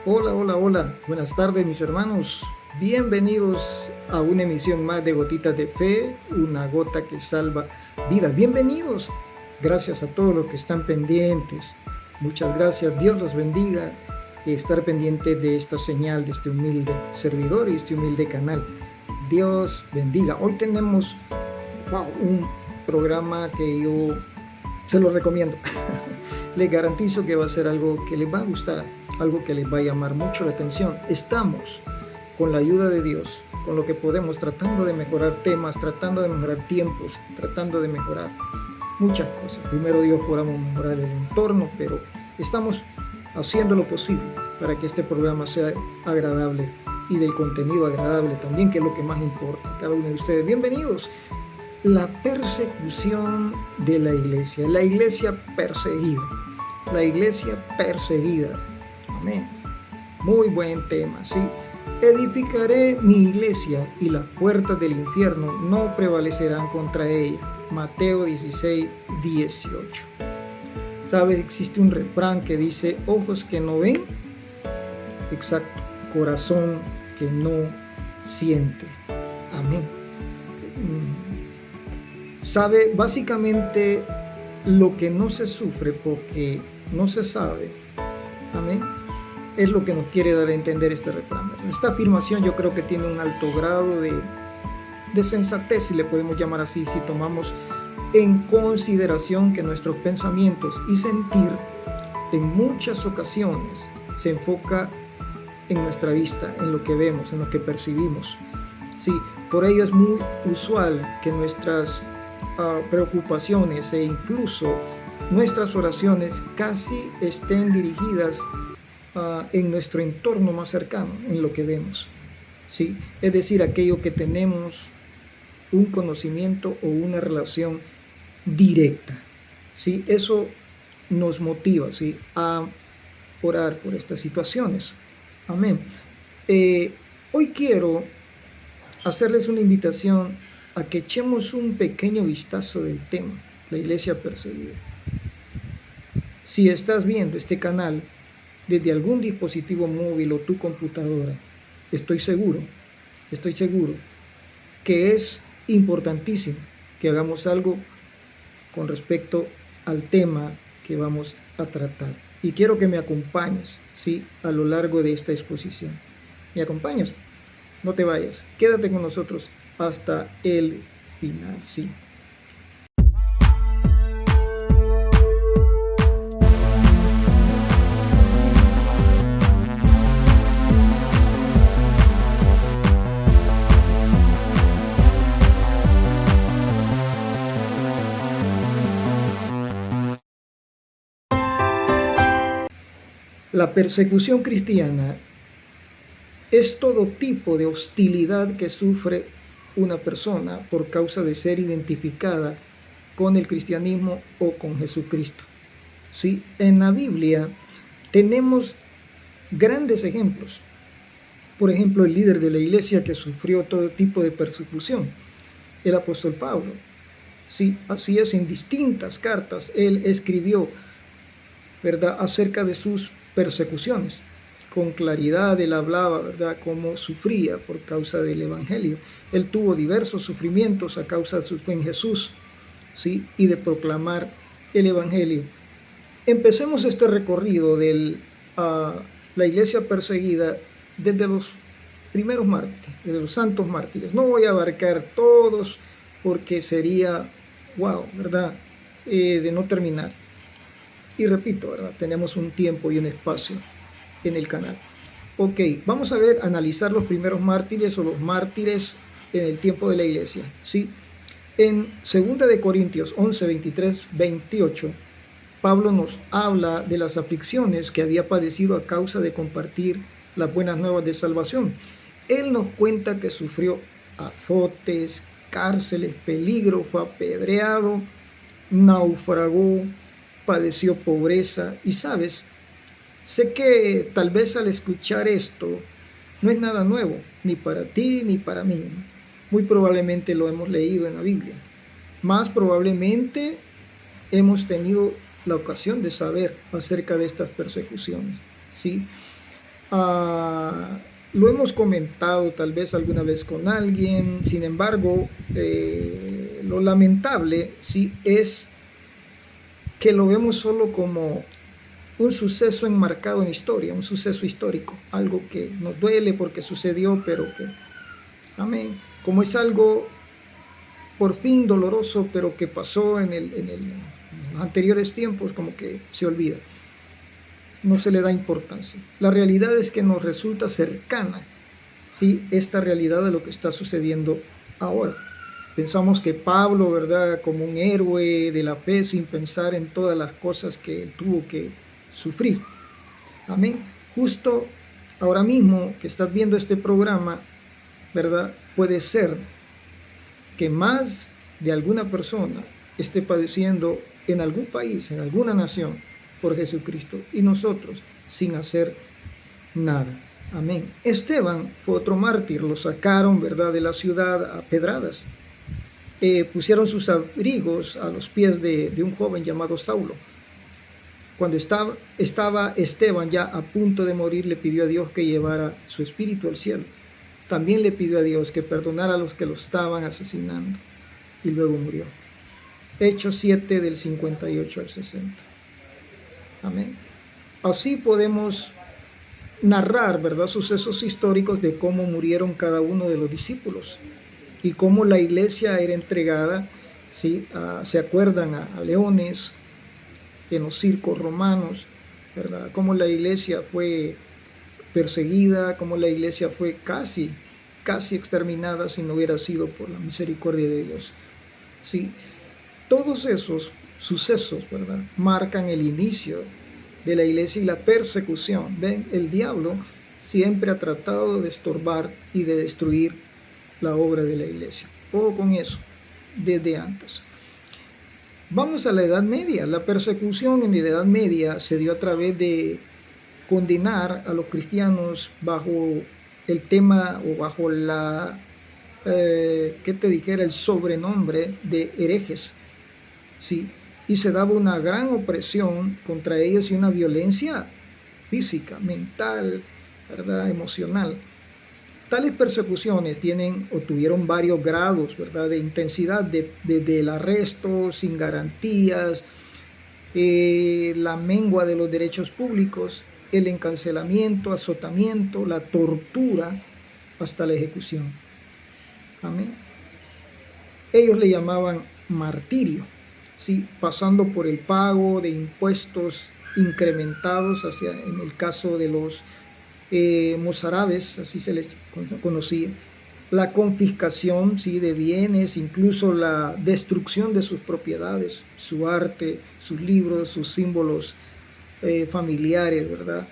Hola, hola, hola. Buenas tardes, mis hermanos. Bienvenidos a una emisión más de Gotitas de Fe, una gota que salva vidas. Bienvenidos. Gracias a todos los que están pendientes. Muchas gracias. Dios los bendiga. Y estar pendiente de esta señal, de este humilde servidor y este humilde canal. Dios bendiga. Hoy tenemos un programa que yo se lo recomiendo. Les garantizo que va a ser algo que les va a gustar, algo que les va a llamar mucho la atención. Estamos, con la ayuda de Dios, con lo que podemos, tratando de mejorar temas, tratando de mejorar tiempos, tratando de mejorar muchas cosas. Primero Dios podamos mejorar el entorno, pero estamos haciendo lo posible para que este programa sea agradable y del contenido agradable también, que es lo que más importa. Cada uno de ustedes, bienvenidos. La persecución de la iglesia perseguida, la iglesia perseguida. Amén. Muy buen tema, ¿sí? Edificaré mi iglesia y las puertas del infierno no prevalecerán contra ella. Mateo 16, 18. ¿Sabes? Existe un refrán que dice, ojos que no ven, exacto, corazón que no siente. Amén. ¿Sabe? Básicamente lo que no se sufre porque no se sabe, amén, es lo que nos quiere dar a entender este refrán. Esta afirmación yo creo que tiene un alto grado de sensatez, si le podemos llamar así, si tomamos en consideración que nuestros pensamientos y sentir en muchas ocasiones se enfoca en nuestra vista, en lo que vemos, en lo que percibimos. Sí, por ello es muy usual que nuestras preocupaciones e incluso nuestras oraciones casi estén dirigidas en nuestro entorno más cercano, en lo que vemos, ¿sí? Es decir, aquello que tenemos un conocimiento o una relación directa, ¿sí? Eso nos motiva, ¿sí?, a orar por estas situaciones. Amén. Hoy quiero hacerles una invitación a que echemos un pequeño vistazo del tema, la iglesia perseguida. Si estás viendo este canal desde algún dispositivo móvil o tu computadora, estoy seguro que es importantísimo que hagamos algo con respecto al tema que vamos a tratar. Y quiero que me acompañes, ¿sí?, a lo largo de esta exposición. ¿Me acompañas? No te vayas, quédate con nosotros hasta el final, sí. La persecución cristiana es todo tipo de hostilidad que sufre una persona por causa de ser identificada con el cristianismo o con Jesucristo. ¿Sí? En la Biblia tenemos grandes ejemplos. Por ejemplo, el líder de la iglesia que sufrió todo tipo de persecución, el apóstol Pablo. Sí, así es, en distintas cartas él escribió, ¿verdad?, acerca de sus persecuciones. Con claridad él hablaba, ¿verdad?, cómo sufría por causa del evangelio. Él tuvo diversos sufrimientos a causa de su fe en Jesús, ¿sí?, y de proclamar el evangelio. Empecemos este recorrido de la iglesia perseguida desde los primeros mártires, desde los santos mártires. No voy a abarcar todos porque sería, ¿verdad?, de no terminar. Y repito, ¿verdad?, tenemos un tiempo y un espacio en el canal. Ok, vamos a analizar los primeros mártires o los mártires en el tiempo de la iglesia, ¿sí? En 2 de Corintios 11, 23, 28, Pablo nos habla de las aflicciones que había padecido a causa de compartir las buenas nuevas de salvación. Él nos cuenta que sufrió azotes, cárceles, peligro, fue apedreado, naufragó, padeció pobreza. Y sabes, sé que tal vez al escuchar esto no es nada nuevo, ni para ti ni para mí. Muy probablemente lo hemos leído en la Biblia. Más probablemente hemos tenido la ocasión de saber acerca de estas persecuciones, ¿sí? Ah, lo hemos comentado tal vez alguna vez con alguien, sin embargo, lo lamentable sí es que lo vemos solo como un suceso enmarcado en historia, un suceso histórico, algo que nos duele porque sucedió, pero que, amén, como es algo por fin doloroso, pero que pasó en los anteriores tiempos, como que se olvida, no se le da importancia. La realidad es que nos resulta cercana, ¿sí?, esta realidad de lo que está sucediendo ahora. Pensamos que Pablo, ¿verdad?, como un héroe de la fe, sin pensar en todas las cosas que él tuvo que sufrir. Amén. Justo ahora mismo que estás viendo este programa, ¿verdad?, puede ser que más de alguna persona esté padeciendo en algún país, en alguna nación, por Jesucristo, y nosotros sin hacer nada. Amén. Esteban fue otro mártir, lo sacaron, ¿verdad?, de la ciudad a pedradas. Pusieron sus abrigos a los pies de un joven llamado Saulo. Cuando estaba Esteban ya a punto de morir, le pidió a Dios que llevara su espíritu al cielo. También le pidió a Dios que perdonara a los que lo estaban asesinando, y luego murió. Hechos 7 del 58 al 60. Amén. Así podemos narrar, ¿verdad?, sucesos históricos de cómo murieron cada uno de los discípulos y cómo la iglesia era entregada, ¿sí?, se acuerdan, a leones en los circos romanos, ¿verdad?, cómo la iglesia fue perseguida, cómo la iglesia fue casi exterminada si no hubiera sido por la misericordia de Dios. Sí, todos esos sucesos, ¿verdad?, marcan el inicio de la iglesia y la persecución. Ven, el diablo siempre ha tratado de estorbar y de destruir la obra de la iglesia. Ojo con eso, desde antes. Vamos a la Edad Media. La persecución en la Edad Media se dio a través de condenar a los cristianos bajo el tema o bajo la, el sobrenombre de herejes, ¿sí? Y se daba una gran opresión contra ellos y una violencia física, mental, ¿verdad?, emocional. Tales persecuciones tienen o tuvieron varios grados, ¿verdad?, de intensidad, desde el arresto sin garantías, la mengua de los derechos públicos, el encarcelamiento, azotamiento, la tortura, hasta la ejecución. Amén. Ellos le llamaban martirio, ¿sí?, pasando por el pago de impuestos incrementados, en el caso de los mozárabes, así se les conocía, la confiscación, ¿sí?, de bienes, incluso la destrucción de sus propiedades, su arte, sus libros, sus símbolos familiares, ¿verdad?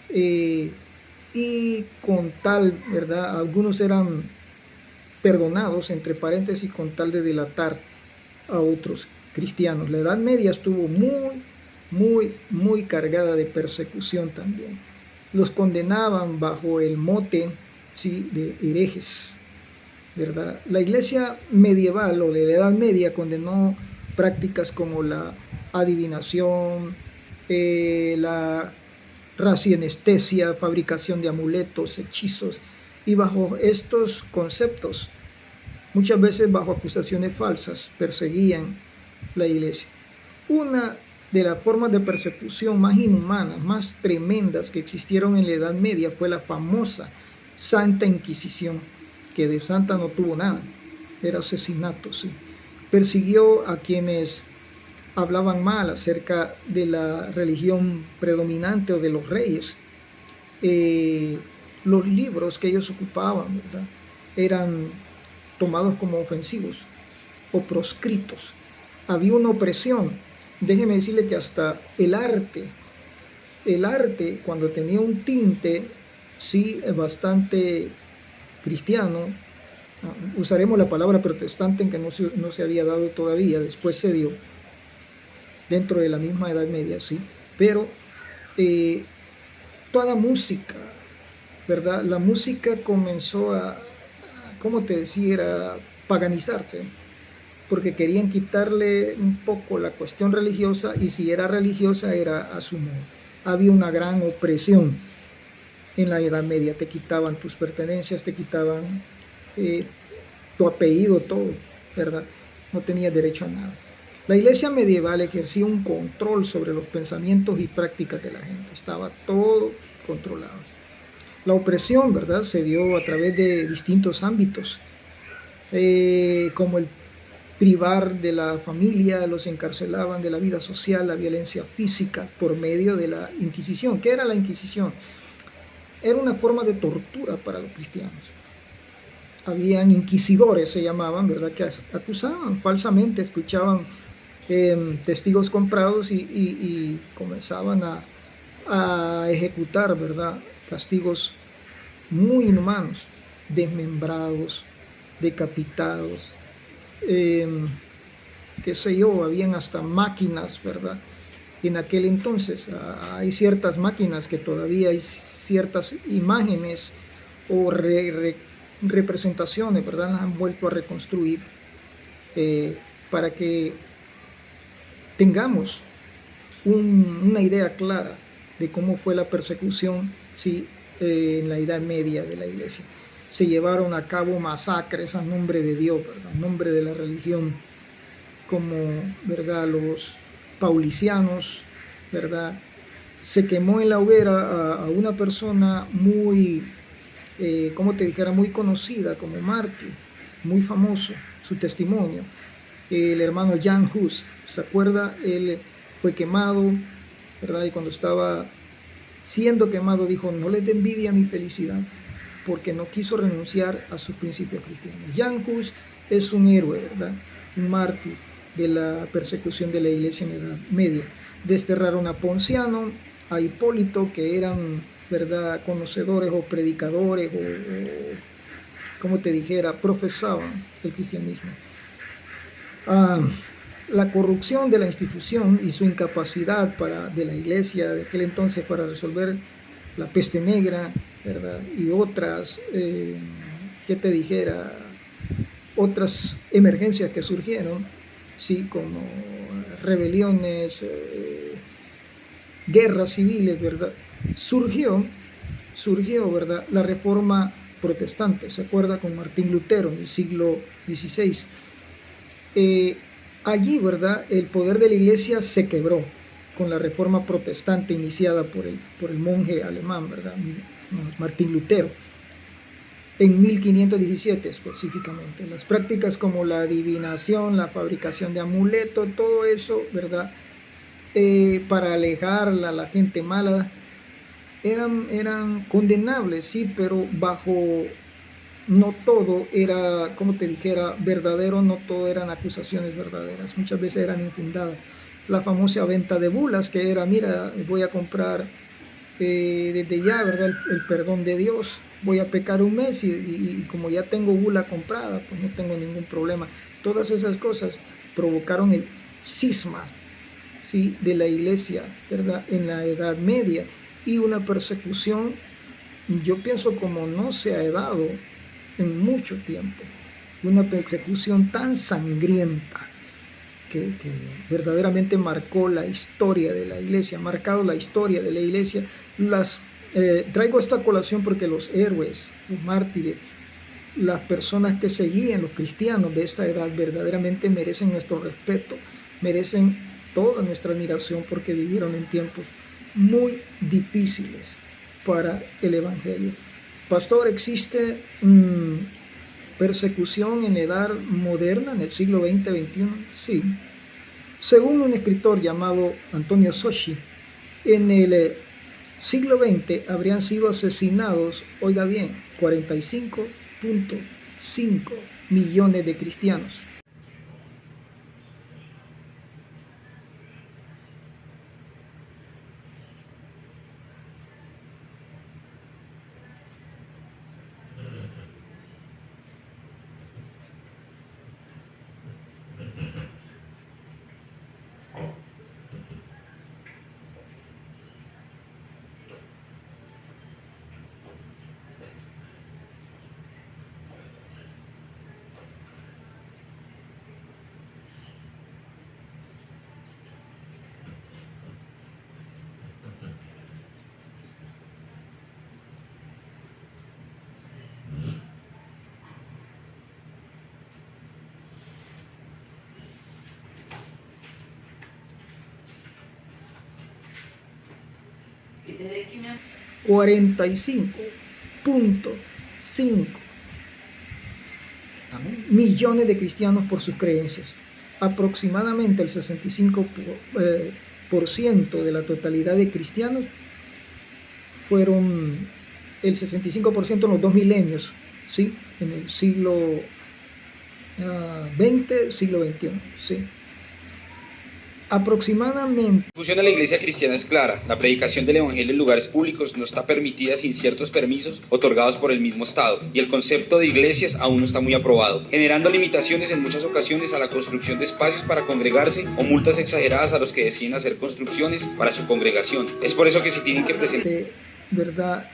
Y con tal, ¿verdad?, algunos eran perdonados, entre paréntesis, con tal de delatar a otros cristianos. La Edad Media estuvo muy cargada de persecución también. Los condenaban bajo el mote, ¿sí?, de herejes, ¿verdad? La iglesia medieval o de la Edad Media condenó prácticas como la adivinación, la racianestesia, fabricación de amuletos, hechizos, y bajo estos conceptos, muchas veces bajo acusaciones falsas, perseguían la iglesia. Una de las formas de persecución más inhumanas, más tremendas que existieron en la Edad Media fue la famosa Santa Inquisición, que de santa no tuvo nada, era asesinato, sí. Persiguió a quienes hablaban mal acerca de la religión predominante o de los reyes. Los libros que ellos ocupaban, ¿verdad?, eran tomados como ofensivos o proscritos. Había una opresión. Déjeme decirle que hasta el arte, cuando tenía un tinte, sí, bastante cristiano, usaremos la palabra protestante, en que no se había dado todavía, después se dio, dentro de la misma Edad Media, sí, pero toda música, ¿verdad? La música comenzó ¿cómo te decía?, era paganizarse, porque querían quitarle un poco la cuestión religiosa, y si era religiosa era a su modo. Había una gran opresión. en la Edad Media. Te quitaban tus pertenencias, te quitaban tu apellido, todo, ¿verdad? No tenías derecho a nada. La iglesia medieval ejercía un control sobre los pensamientos y prácticas de la gente. Estaba todo controlado. La opresión, ¿verdad?, se dio a través de distintos ámbitos, como el privar de la familia, los encarcelaban de la vida social, la violencia física por medio de la Inquisición. ¿Qué era la Inquisición? Era una forma de tortura para los cristianos. Habían inquisidores, se llamaban, ¿verdad?, que acusaban falsamente, escuchaban testigos comprados y comenzaban a ejecutar, ¿verdad?, castigos muy inhumanos, desmembrados, decapitados, qué sé yo, habían hasta máquinas, ¿verdad? En aquel entonces hay ciertas máquinas que todavía hay ciertas imágenes o representaciones, ¿verdad? Las han vuelto a reconstruir para que tengamos una idea clara de cómo fue la persecución, sí, en la Edad Media de la iglesia. Se llevaron a cabo masacres a nombre de Dios, ¿verdad?, en nombre de la religión, como, ¿verdad?, los paulicianos, ¿verdad? Se quemó en la hoguera a una persona muy, como te dijera, muy conocida como mártir, muy famoso, su testimonio. El hermano Jan Hus, ¿se acuerda? Él fue quemado, ¿verdad? Y cuando estaba siendo quemado dijo: no les dé envidia mi felicidad, porque no quiso renunciar a sus principios cristianos. Jan Hus es un héroe, ¿verdad?, un mártir de la persecución de la iglesia en la Edad Media. Desterraron a Ponciano, a Hipólito, que eran, ¿verdad?, conocedores o predicadores o como te dijera, profesaban el cristianismo. La corrupción de la institución y su incapacidad de la iglesia de aquel entonces para resolver la peste negra, ¿verdad?, y otras, ¿qué te dijera?, otras emergencias que surgieron, sí, como rebeliones, guerras civiles, ¿verdad? Surgió, ¿verdad?, la reforma protestante, ¿se acuerda?, con Martín Lutero en el siglo XVI. Allí, ¿verdad?, el poder de la iglesia se quebró con la reforma protestante iniciada por el monje alemán, ¿verdad?, Martín Lutero, en 1517 específicamente. Las prácticas como la adivinación, la fabricación de amuletos, todo eso, ¿verdad?, para alejar a la gente mala, eran condenables, sí, pero bajo, no todo era, como te dijera, verdadero, no todo eran acusaciones verdaderas, muchas veces eran infundadas. La famosa venta de bulas, que era: mira, voy a comprar desde ya, ¿verdad?, el perdón de Dios, voy a pecar un mes y como ya tengo bula comprada, pues no tengo ningún problema. Todas esas cosas provocaron el cisma, ¿sí?, de la iglesia, ¿verdad?, en la Edad Media, y una persecución, yo pienso, como no se ha dado en mucho tiempo, una persecución tan sangrienta que verdaderamente marcó la historia de la iglesia, ha marcado la historia de la iglesia. Traigo esta colación porque los héroes, los mártires, las personas que seguían, los cristianos de esta edad, verdaderamente merecen nuestro respeto, merecen toda nuestra admiración, porque vivieron en tiempos muy difíciles para el evangelio. Pastor, ¿existe persecución en la edad moderna, en el siglo XX-XXI? Sí. Según un escritor llamado Antonio Soschi, en el siglo XX habrían sido asesinados, oiga bien, 45.5 millones de cristianos. 45.5 millones de cristianos por sus creencias. Aproximadamente el 65% de la totalidad de cristianos fueron el 65% en los 2 milenios, ¿sí? En el siglo XX, siglo XXI, ¿sí? Aproximadamente. La función de la Iglesia cristiana es clara. La predicación del Evangelio en lugares públicos no está permitida sin ciertos permisos otorgados por el mismo Estado, y el concepto de iglesias aún no está muy aprobado, generando limitaciones en muchas ocasiones a la construcción de espacios para congregarse o multas exageradas a los que deciden hacer construcciones para su congregación. Es por eso que se tienen que presentar... ¿Verdad?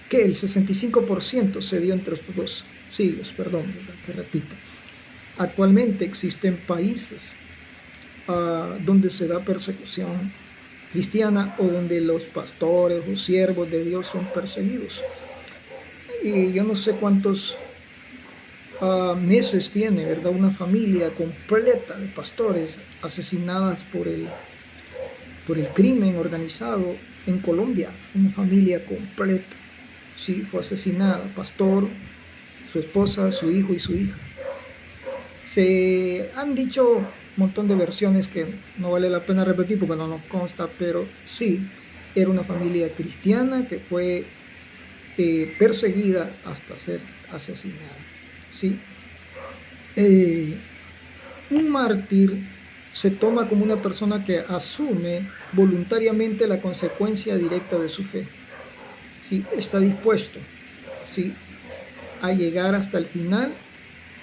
Que el 65% se dio entre estos 2 siglos, perdón, ¿verdad? Que repito. Actualmente existen países donde se da persecución cristiana o donde los pastores o siervos de Dios son perseguidos. Y yo no sé cuántos meses tiene, ¿verdad? Una familia completa de pastores asesinadas por el crimen organizado en Colombia. Una familia completa, sí, fue asesinada, pastor, su esposa, su hijo y su hija. Se han dicho un montón de versiones que no vale la pena repetir porque no nos consta, pero sí, era una familia cristiana que fue perseguida hasta ser asesinada, ¿sí? Un mártir se toma como una persona que asume voluntariamente la consecuencia directa de su fe, ¿sí? Está dispuesto, ¿sí?, a llegar hasta el final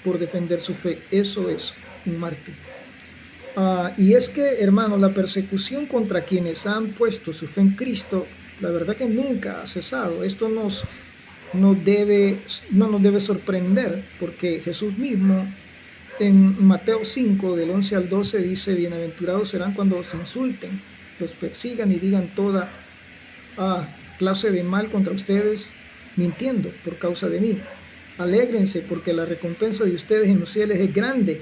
por defender su fe. Eso es un mártir. Y es que, hermanos, la persecución contra quienes han puesto su fe en Cristo, la verdad que nunca ha cesado. Esto no nos debe sorprender, porque Jesús mismo en Mateo 5, del 11 al 12, dice: bienaventurados serán cuando os insulten, los persigan y digan toda clase de mal contra ustedes, mintiendo por causa de mí. Alégrense, porque la recompensa de ustedes en los cielos es grande,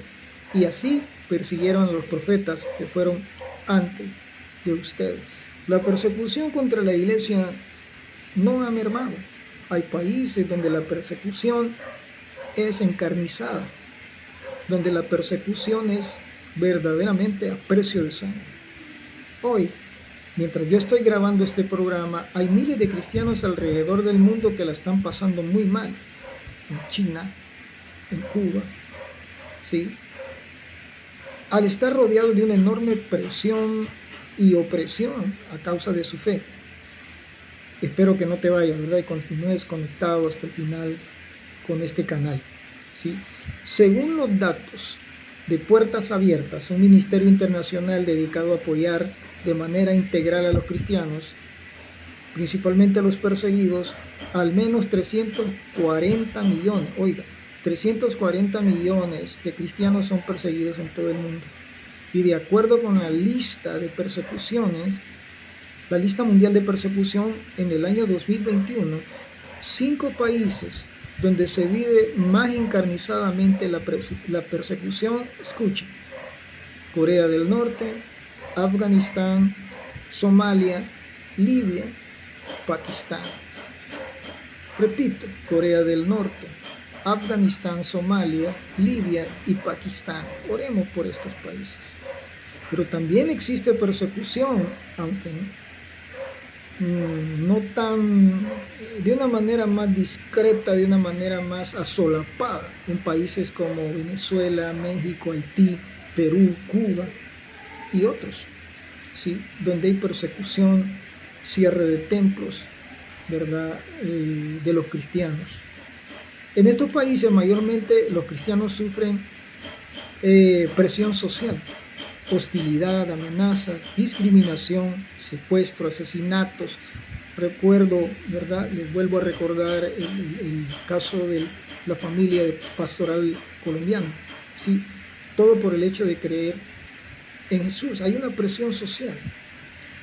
y así persiguieron a los profetas que fueron antes de ustedes. La persecución contra la iglesia no ha mermado. Hay países donde la persecución es encarnizada, donde la persecución es verdaderamente a precio de sangre. Hoy, mientras yo estoy grabando este programa, hay miles de cristianos alrededor del mundo que la están pasando muy mal. En China, en Cuba, ¿sí? Al estar rodeado de una enorme presión y opresión a causa de su fe. Espero que no te vayas, ¿verdad? Y continúes conectado hasta el final con este canal, ¿sí? Según los datos de Puertas Abiertas, un ministerio internacional dedicado a apoyar de manera integral a los cristianos, principalmente a los perseguidos, al menos 340 millones, oiga, 340 millones de cristianos son perseguidos en todo el mundo. Y de acuerdo con la lista de persecuciones, la lista mundial de persecución en el año 2021, 5 países donde se vive más encarnizadamente la persecución, escuchen: Corea del Norte, Afganistán, Somalia, Libia, Pakistán. Repito: Corea del Norte, Afganistán, Somalia, Libia y Pakistán. Oremos por estos países. Pero también existe persecución, aunque no tan, de una manera más discreta, de una manera más asolapada, en países como Venezuela, México, Haití, Perú, Cuba y otros, ¿sí?, donde hay persecución, cierre de templos, ¿verdad?, de los cristianos. En estos países mayormente los cristianos sufren presión social, hostilidad, amenazas, discriminación, secuestro, asesinatos. Recuerdo, ¿verdad?, les vuelvo a recordar el caso de la familia pastoral colombiana, ¿sí?, todo por el hecho de creer en Jesús. Hay una presión social,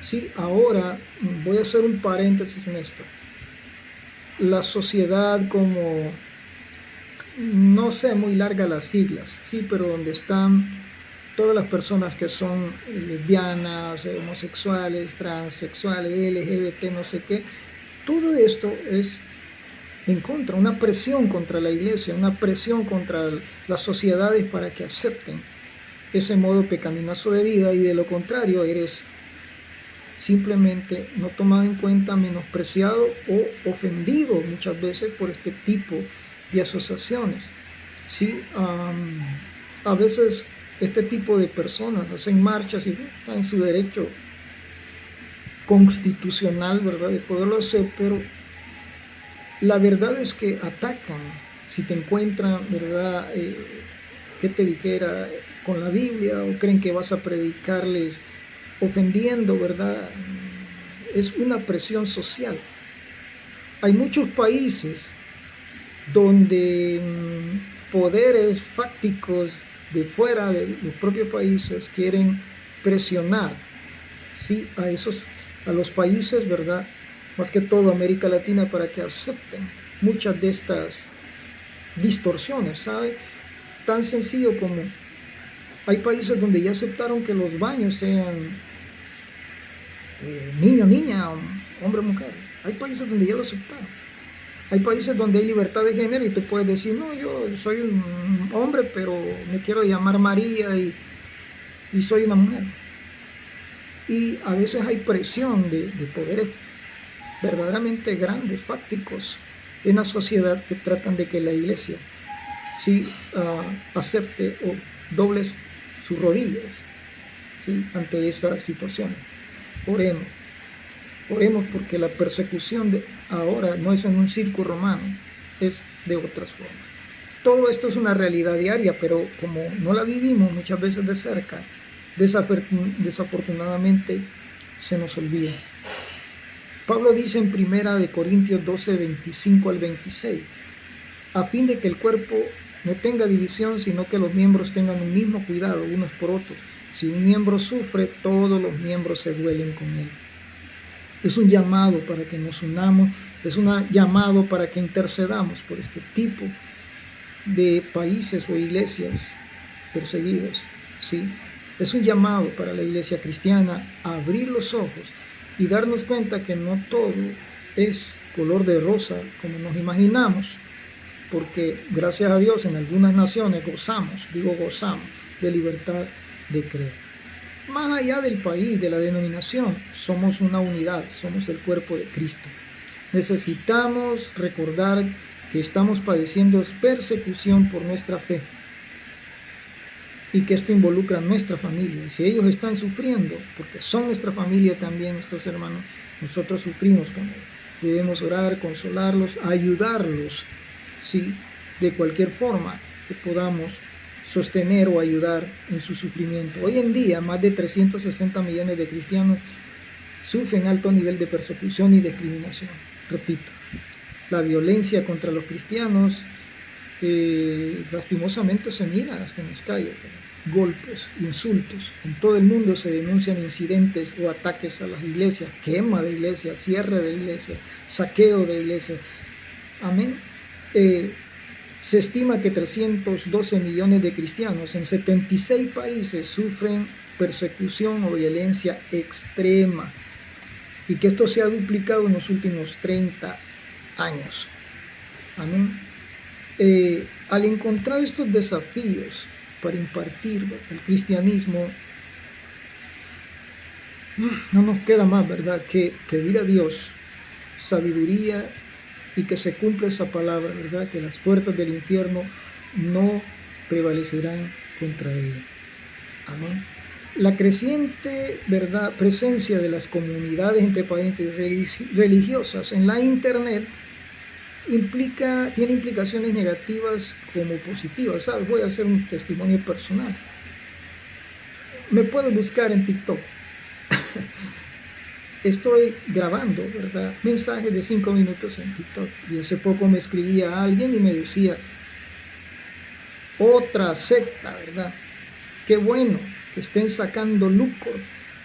¿sí? Ahora voy a hacer un paréntesis en esto. La sociedad, como, no sé, muy larga las siglas, sí, pero donde están todas las personas que son lesbianas, homosexuales, transexuales, LGBT, no sé qué, todo esto es en contra, una presión contra la iglesia, una presión contra las sociedades para que acepten ese modo pecaminoso de vida, y de lo contrario eres simplemente no tomado en cuenta, menospreciado o ofendido muchas veces por este tipo de asociaciones. Sí, a veces este tipo de personas hacen marchas y están en su derecho constitucional, ¿verdad?, de poderlo hacer, pero la verdad es que atacan. Si te encuentran, ¿verdad?, ¿qué te dijera?, con la Biblia, o creen que vas a predicarles ofendiendo, ¿verdad? Es una presión social. Hay muchos países donde poderes fácticos de fuera de los propios países quieren presionar, sí, a los países, ¿verdad?, más que todo América Latina, para que acepten muchas de estas distorsiones, ¿sabe? Tan sencillo como hay países donde ya aceptaron que los baños sean niño, niña, hombre, mujer. Hay países donde ya lo aceptaron. Hay países donde hay libertad de género y tú puedes decir, no, yo soy un hombre, pero me quiero llamar María y soy una mujer. Y a veces hay presión de poderes verdaderamente grandes, fácticos, en la sociedad, que tratan de que la iglesia sí acepte o doble sus rodillas, ¿sí?, ante esa situación. Oremos, oremos, porque la persecución de ahora no es en un circo romano, es de otras formas. Todo esto es una realidad diaria, pero como no la vivimos muchas veces de cerca, desafortunadamente se nos olvida. Pablo dice en 1 Corintios 12, 25 al 26, a fin de que el cuerpo no tenga división, sino que los miembros tengan un mismo cuidado unos por otros. Si un miembro sufre, todos los miembros se duelen con él. Es un llamado para que nos unamos, es un llamado para que intercedamos por este tipo de países o iglesias perseguidas, ¿sí? Es un llamado para la iglesia cristiana a abrir los ojos y darnos cuenta que no todo es color de rosa como nos imaginamos, porque gracias a Dios en algunas naciones gozamos de libertad de creer. Más allá del país, de la denominación, somos una unidad, somos el cuerpo de Cristo. Necesitamos recordar que estamos padeciendo persecución por nuestra fe y que esto involucra a nuestra familia. Y si ellos están sufriendo, porque son nuestra familia también, estos hermanos, nosotros sufrimos con ellos. Debemos orar, consolarlos, ayudarlos, sí, de cualquier forma que podamos sostener o ayudar en su sufrimiento. Hoy en día, más de 360 millones de cristianos sufren alto nivel de persecución y discriminación. Repito, la violencia contra los cristianos lastimosamente se mira hasta en las calles. Golpes, insultos. En todo el mundo se denuncian incidentes o ataques a las iglesias, quema de iglesias, cierre de iglesias, saqueo de iglesias. Amén. Se estima que 312 millones de cristianos en 76 países sufren persecución o violencia extrema, y que esto se ha duplicado en los últimos 30 años. Amén. Al encontrar estos desafíos para impartir el cristianismo, no nos queda más, ¿verdad?, que pedir a Dios sabiduría y que se cumpla esa palabra, ¿verdad?, que las puertas del infierno no prevalecerán contra ella. Amén. La creciente, ¿verdad?, presencia de las comunidades, entre paréntesis, religiosas en la internet tiene implicaciones negativas como positivas. ¿Sabes? Voy a hacer un testimonio personal. Me puedo buscar en TikTok. Estoy grabando, ¿verdad?, mensajes de 5 minutos en TikTok. Y hace poco me escribía a alguien y me decía, otra secta, ¿verdad? Qué bueno que estén sacando lucro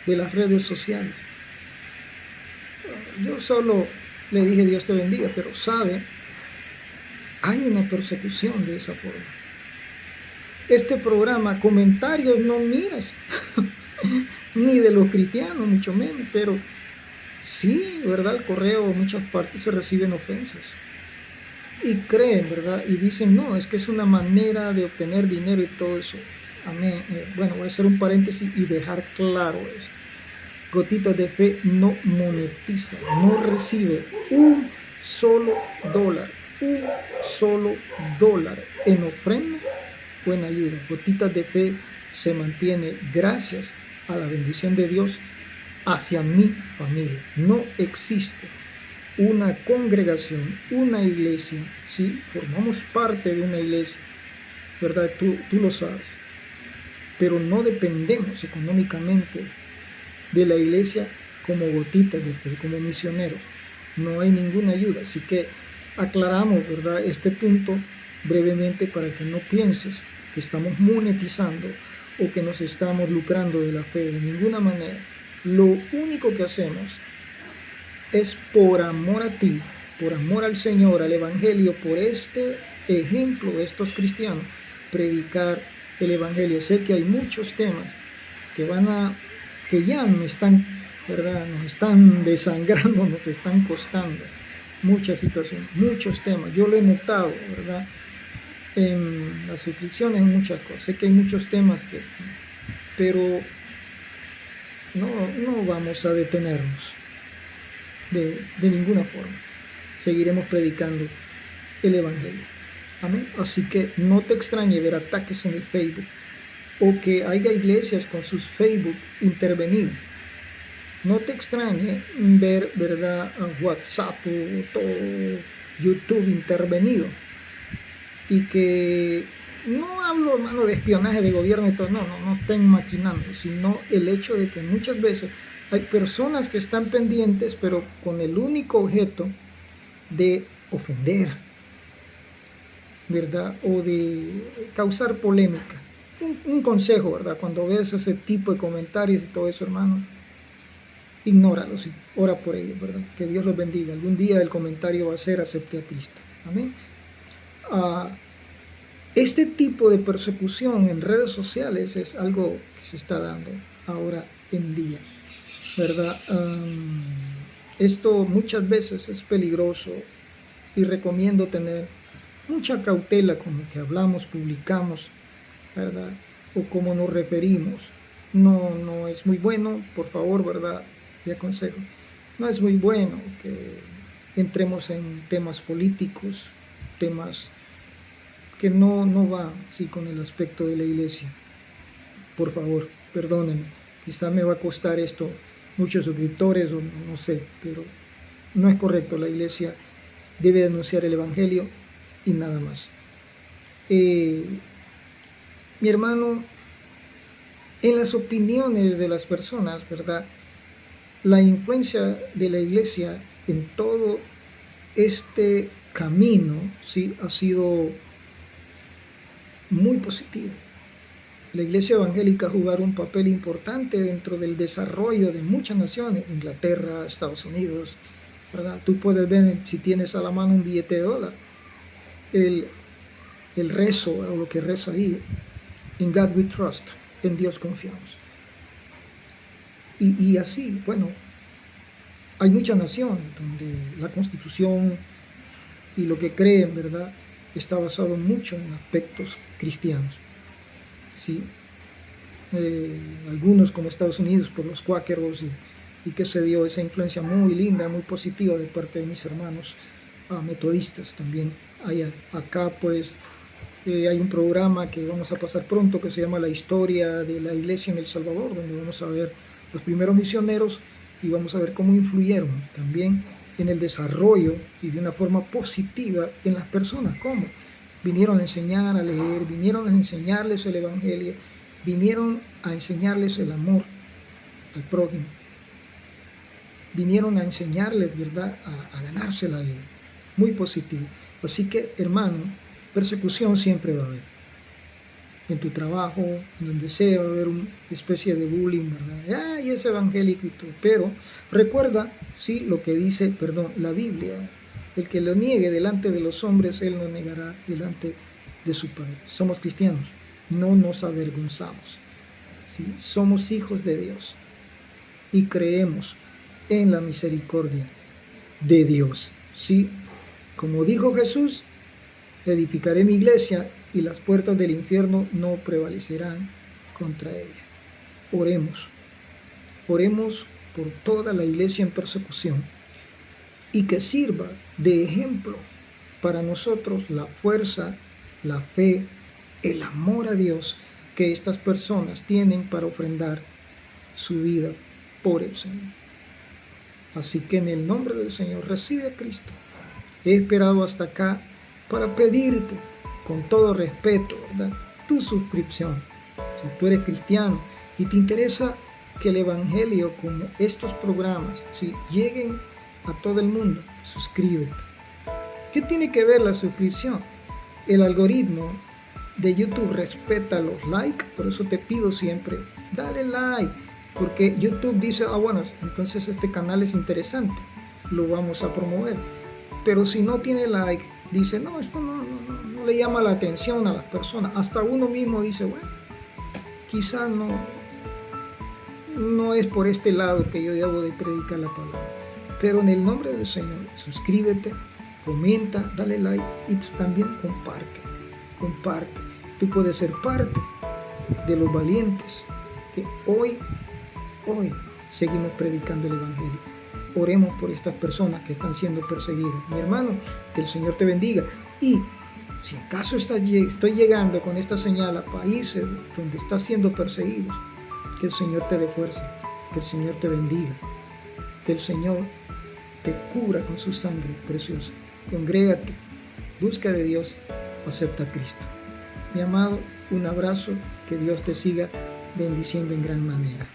de las redes sociales. Yo solo le dije, Dios te bendiga, pero sabe, hay una persecución de esa forma. este programa, comentarios no miras, ni de los cristianos, mucho menos, pero sí, ¿verdad? El correo, en muchas partes se reciben ofensas. Y creen, ¿verdad? Y dicen, no, es que es una manera de obtener dinero y todo eso. Amén. Bueno, voy a hacer un paréntesis y dejar claro esto. Gotitas de Fe no monetiza, no recibe un solo dólar en ofrenda o en ayuda. Gotitas de Fe se mantiene gracias a la bendición de Dios hacia mi familia. No existe una congregación, una iglesia, ¿sí? Formamos parte de una iglesia, ¿verdad? Tú lo sabes, pero no dependemos económicamente de la iglesia como gotitas de fe, como misioneros. No hay ninguna ayuda, así que aclaramos, ¿verdad?, este punto brevemente para que no pienses que estamos monetizando o que nos estamos lucrando de la fe, de ninguna manera. Lo único que hacemos es por amor a ti, por amor al Señor, al Evangelio, por este ejemplo de estos cristianos, predicar el Evangelio. Sé que hay muchos temas que ya me están, ¿verdad?, nos están desangrando, nos están costando muchas situaciones, muchos temas. Yo lo he notado, ¿verdad?, en las suscripciones, en muchas cosas. Sé que hay muchos temas pero no vamos a detenernos de ninguna forma. Seguiremos predicando el Evangelio. Amén. Así que no te extrañe ver ataques en el Facebook o que haya iglesias con sus Facebook intervenidos. No te extrañe ver, ¿verdad?, WhatsApp o todo YouTube intervenido. Y que no hablo, hermano, de espionaje de gobierno y todo, no estén maquinando, sino el hecho de que muchas veces hay personas que están pendientes, pero con el único objeto de ofender, ¿verdad?, o de causar polémica. Un consejo, ¿verdad?, cuando ves ese tipo de comentarios y todo eso, hermano, ignóralos y ora por ellos, ¿verdad? Que Dios los bendiga. Algún día el comentario va a ser: acepté a Cristo. Amén. Este tipo de persecución en redes sociales es algo que se está dando ahora en día, ¿verdad? Esto muchas veces es peligroso y recomiendo tener mucha cautela con lo que hablamos, publicamos, ¿verdad?, o cómo nos referimos. No es muy bueno, por favor, ¿verdad?, le aconsejo. No es muy bueno que entremos en temas políticos, temas que no va sí, con el aspecto de la iglesia. Por favor, perdónenme. Quizá me va a costar esto muchos suscriptores o no sé, pero no es correcto. La iglesia debe denunciar el Evangelio y nada más. Mi hermano, en las opiniones de las personas, ¿verdad?, la influencia de la iglesia en todo este camino, sí, ha sido muy positiva. La iglesia evangélica ha jugado un papel importante dentro del desarrollo de muchas naciones, Inglaterra, Estados Unidos, ¿verdad? Tú puedes ver, si tienes a la mano un billete de dólar, el rezo, o lo que reza ahí: In God we trust, en Dios confiamos. Y así, bueno, hay muchas naciones donde la constitución y lo que creen, ¿verdad?, está basado mucho en aspectos cristianos, ¿sí? Algunos, como Estados Unidos, por los cuáqueros, y que se dio esa influencia muy linda, muy positiva de parte de mis hermanos metodistas también. Acá pues hay un programa que vamos a pasar pronto que se llama La historia de la iglesia en El Salvador, donde vamos a ver los primeros misioneros y vamos a ver cómo influyeron también en el desarrollo y de una forma positiva en las personas. ¿Cómo? Vinieron a enseñar a leer, vinieron a enseñarles el Evangelio, vinieron a enseñarles el amor al prójimo, vinieron a enseñarles, ¿verdad?, a ganarse la vida. Muy positivo. Así que, hermano, persecución siempre va a haber. En tu trabajo, en donde sea, va a haber una especie de bullying, ¿verdad? Y es evangélico y todo. Pero recuerda, sí, lo que dice, la Biblia: el que lo niegue delante de los hombres, él lo negará delante de su Padre. Somos cristianos, no nos avergonzamos. ¿Sí? Somos hijos de Dios y creemos en la misericordia de Dios. ¿Sí? Como dijo Jesús, edificaré mi iglesia y las puertas del infierno no prevalecerán contra ella. Oremos. Oremos por toda la iglesia en persecución y que sirva de ejemplo para nosotros la fuerza, la fe, el amor a Dios que estas personas tienen para ofrendar su vida por el Señor. Así que en el nombre del Señor recibe a Cristo. He esperado hasta acá para pedirte con todo respeto, ¿verdad?, tu suscripción. Si tú eres cristiano y te interesa que el Evangelio, como estos programas, lleguen a todo el mundo, suscríbete. ¿Qué tiene que ver la suscripción? El algoritmo de YouTube respeta los likes, por eso te pido siempre, dale like, porque YouTube dice, bueno, entonces este canal es interesante, lo vamos a promover. Pero si no tiene like, dice, no, esto no le llama la atención a las personas. Hasta uno mismo dice, bueno, quizás no es por este lado que yo debo de predicar la palabra. Pero en el nombre del Señor, suscríbete, comenta, dale like y también comparte. Tú puedes ser parte de los valientes que hoy seguimos predicando el Evangelio. Oremos por estas personas que están siendo perseguidas. Mi hermano, que el Señor te bendiga. Y si acaso estoy llegando con esta señal a países donde estás siendo perseguidos, que el Señor te dé fuerza, que el Señor te bendiga, que el Señor te cubra con su sangre preciosa. Congrégate, busca de Dios, acepta a Cristo. Mi amado, un abrazo, que Dios te siga bendiciendo en gran manera.